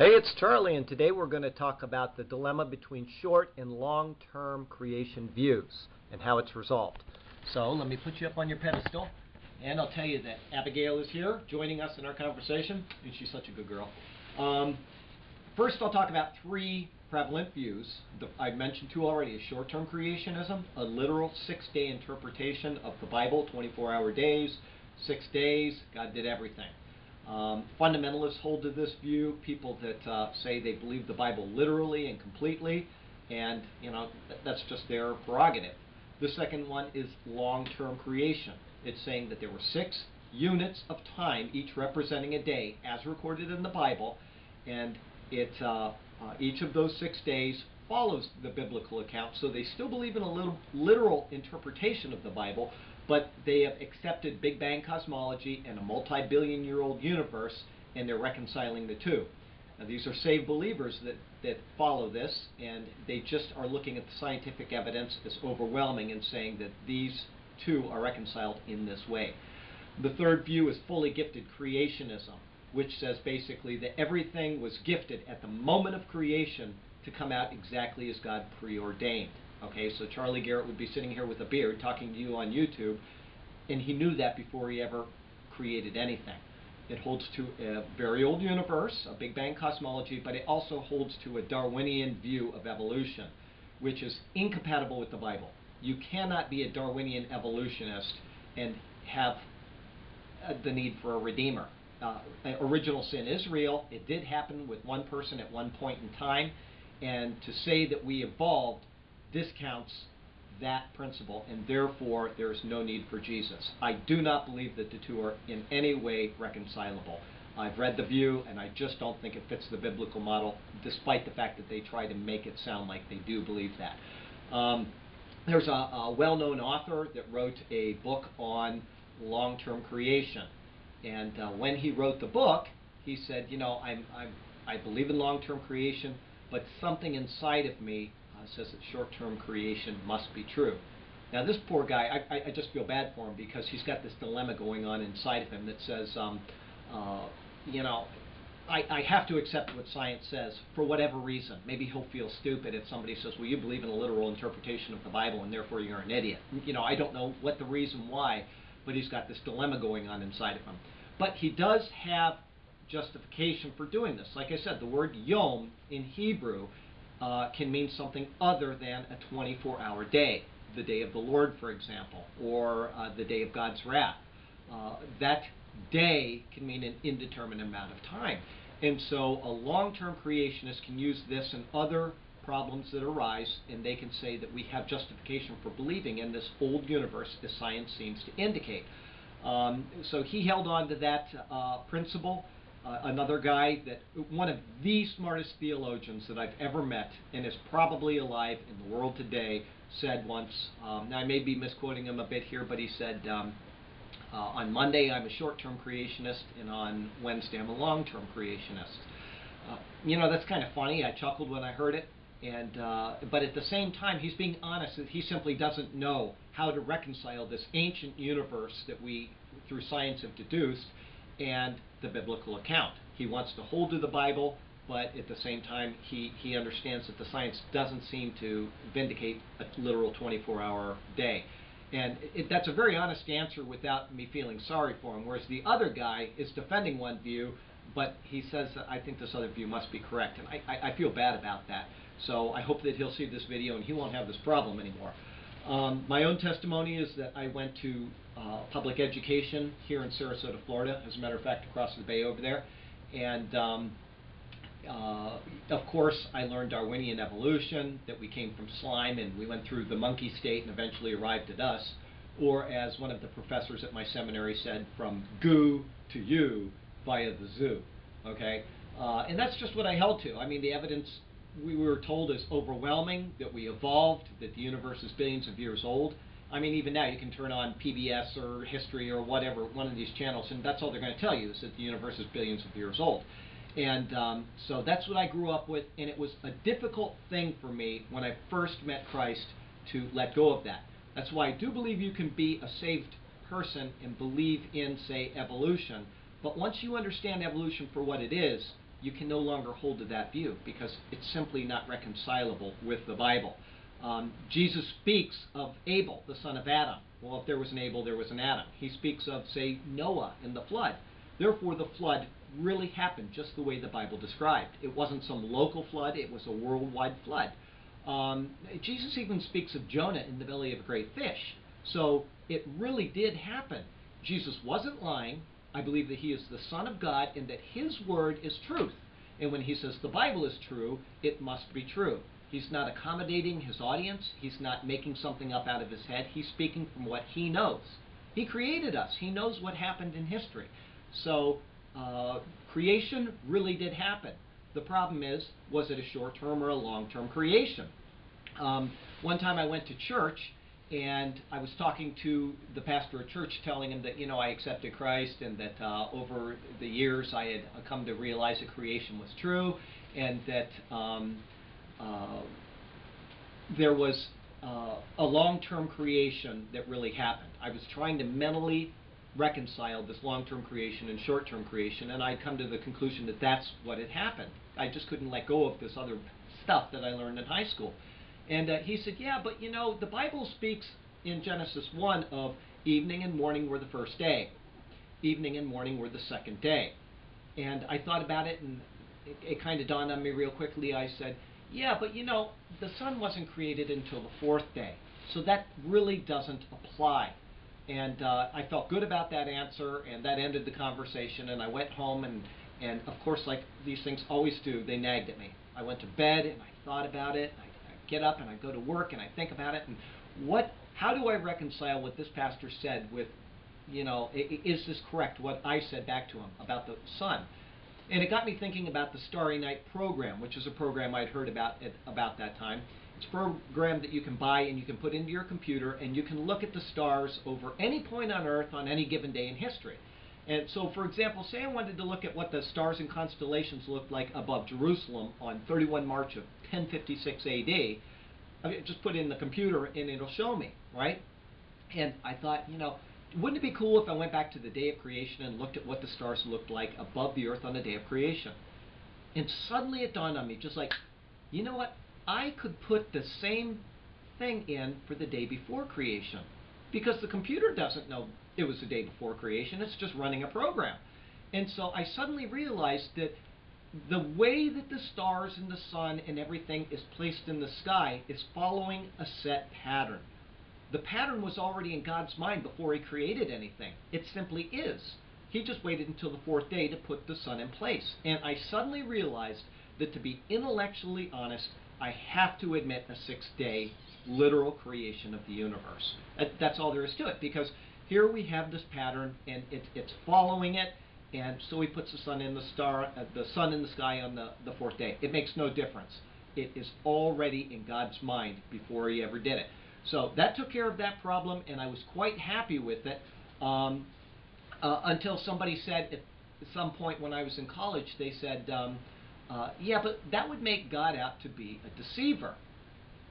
Hey, it's Charlie, and today we're going to talk about the dilemma between short and long-term creation views and how it's resolved. So let me put you up on your pedestal, and I'll tell you that Abigail is here joining us in our conversation, and she's such a good girl. First, I'll talk about three prevalent views. I've mentioned two already: short-term creationism, a literal 6-day interpretation of the Bible, 24-hour days, 6 days, God did everything. Fundamentalists hold to this view, people that say they believe the Bible literally and completely, and that's just their prerogative. The second one is long-term creation. It's saying that there were 6 units of time, each representing a day, as recorded in the Bible, and each of those 6 days follows the biblical account. So they still believe in a literal interpretation of the Bible, but they have accepted Big Bang cosmology and a multi-billion-year-old universe, and they're reconciling the two. Now, these are saved believers that follow this, and they just are looking at the scientific evidence as overwhelming and saying that these two are reconciled in this way. The third view is fully gifted creationism, which says basically that everything was gifted at the moment of creation to come out exactly as God preordained. Okay, so Charlie Garrett would be sitting here with a beard talking to you on YouTube, and he knew that before he ever created anything. It holds to a very old universe, a Big Bang cosmology, but it also holds to a Darwinian view of evolution, which is incompatible with the Bible. You cannot be a Darwinian evolutionist and have the need for a redeemer. Original sin is real. It did happen with one person at one point in time, and to say that we evolved discounts that principle, and therefore there is no need for Jesus. I do not believe that the two are in any way reconcilable. I've read the view, and I just don't think it fits the biblical model, despite the fact that they try to make it sound like they do believe that. There's a well-known author that wrote a book on long-term creation, and when he wrote the book, he said, I believe in long-term creation, but something inside of me says that short-term creation must be true. Now, this poor guy, I just feel bad for him, because he's got this dilemma going on inside of him that says, I have to accept what science says for whatever reason. Maybe he'll feel stupid if somebody says, well, you believe in a literal interpretation of the Bible and therefore you're an idiot. I don't know what the reason why, but he's got this dilemma going on inside of him. But he does have justification for doing this. Like I said, the word yom in Hebrew can mean something other than a 24-hour day, the day of the Lord, for example, or the day of God's wrath. That day can mean an indeterminate amount of time. And so a long-term creationist can use this and other problems that arise, and they can say that we have justification for believing in this old universe, as science seems to indicate. So he held on to that principle. Another guy, one of the smartest theologians that I've ever met, and is probably alive in the world today, said once, now I may be misquoting him a bit here, but he said, on Monday I'm a short-term creationist, and on Wednesday I'm a long-term creationist. That's kind of funny. I chuckled when I heard it, but at the same time, he's being honest that he simply doesn't know how to reconcile this ancient universe that we, through science, have deduced, and the biblical account. He wants to hold to the Bible, but at the same time, he understands that the science doesn't seem to vindicate a literal 24-hour day. And that's a very honest answer without me feeling sorry for him, whereas the other guy is defending one view, but he says that I think this other view must be correct, and I feel bad about that. So I hope that he'll see this video and he won't have this problem anymore. My own testimony is that I went to public education here in Sarasota, Florida, as a matter of fact, across the bay over there. And of course, I learned Darwinian evolution, that we came from slime and we went through the monkey state and eventually arrived at us. Or as one of the professors at my seminary said, from goo to you via the zoo. Okay? And that's just what I held to. I mean, the evidence we were told is overwhelming, that we evolved, that the universe is billions of years old. I mean, even now you can turn on PBS or History or whatever, one of these channels, and that's all they're going to tell you, is that the universe is billions of years old. And so that's what I grew up with, and it was a difficult thing for me when I first met Christ to let go of that. That's why I do believe you can be a saved person and believe in, say, evolution, but once you understand evolution for what it is, you can no longer hold to that view because it's simply not reconcilable with the Bible. Jesus speaks of Abel, the son of Adam. Well, if there was an Abel, there was an Adam. He speaks of, say, Noah in the flood. Therefore, the flood really happened just the way the Bible described. It wasn't some local flood, it was a worldwide flood. Jesus even speaks of Jonah in the belly of a great fish. So it really did happen. Jesus wasn't lying. I believe that he is the Son of God and that his word is truth. And when he says the Bible is true, it must be true. He's not accommodating his audience. He's not making something up out of his head. He's speaking from what he knows. He created us. He knows what happened in history. So creation really did happen. The problem is, was it a short-term or a long-term creation? One time I went to church and I was talking to the pastor at church, telling him that, you know, I accepted Christ and that over the years I had come to realize that creation was true and that there was a long-term creation that really happened. I was trying to mentally reconcile this long-term creation and short-term creation, and I'd come to the conclusion that that's what had happened. I just couldn't let go of this other stuff that I learned in high school. And he said, yeah, but you know, the Bible speaks in Genesis 1 of evening and morning were the first day. Evening and morning were the second day. And I thought about it, and it kind of dawned on me real quickly. I said, yeah, but you know, the sun wasn't created until the fourth day. So that really doesn't apply. And I felt good about that answer, and that ended the conversation. And I went home, and of course, like these things always do, they nagged at me. I went to bed, and I thought about it. I get up, and I go to work, and I think about it. And how do I reconcile what this pastor said with, you know, is this correct, what I said back to him about the sun? And it got me thinking about the Starry Night program, which is a program I'd heard about about that time. It's a program that you can buy and you can put into your computer, and you can look at the stars over any point on Earth on any given day in history. And so, for example, say I wanted to look at what the stars and constellations looked like above Jerusalem on 31 March of 1056 AD, I just put it in the computer and it'll show me, right? And I thought, you know, wouldn't it be cool if I went back to the day of creation and looked at what the stars looked like above the earth on the day of creation? And suddenly it dawned on me, just like, you know what? I could put the same thing in for the day before creation, because the computer doesn't know it was the day before creation. It's just running a program. And so I suddenly realized that the way that the stars and the sun and everything is placed in the sky is following a set pattern. The pattern was already in God's mind before he created anything. It simply is. He just waited until the fourth day to put the sun in place. And I suddenly realized that to be intellectually honest, I have to admit a 6-day literal creation of the universe. That's all there is to it, because here we have this pattern and it's following it, and so he puts the sun in the sky on the fourth day. It makes no difference. It is already in God's mind before he ever did it. So that took care of that problem, and I was quite happy with it until somebody said at some point when I was in college, they said, yeah, but that would make God out to be a deceiver.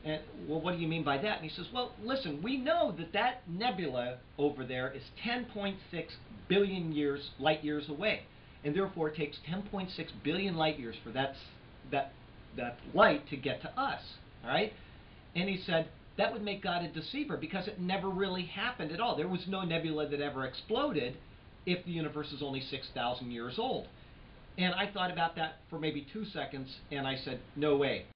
And, well, what do you mean by that? And he says, well, listen, we know that that nebula over there is 10.6 billion light years away. And therefore it takes 10.6 billion light years for that light to get to us. All right? And he said, that would make God a deceiver because it never really happened at all. There was no nebula that ever exploded if the universe is only 6,000 years old. And I thought about that for maybe 2 seconds, and I said, no way.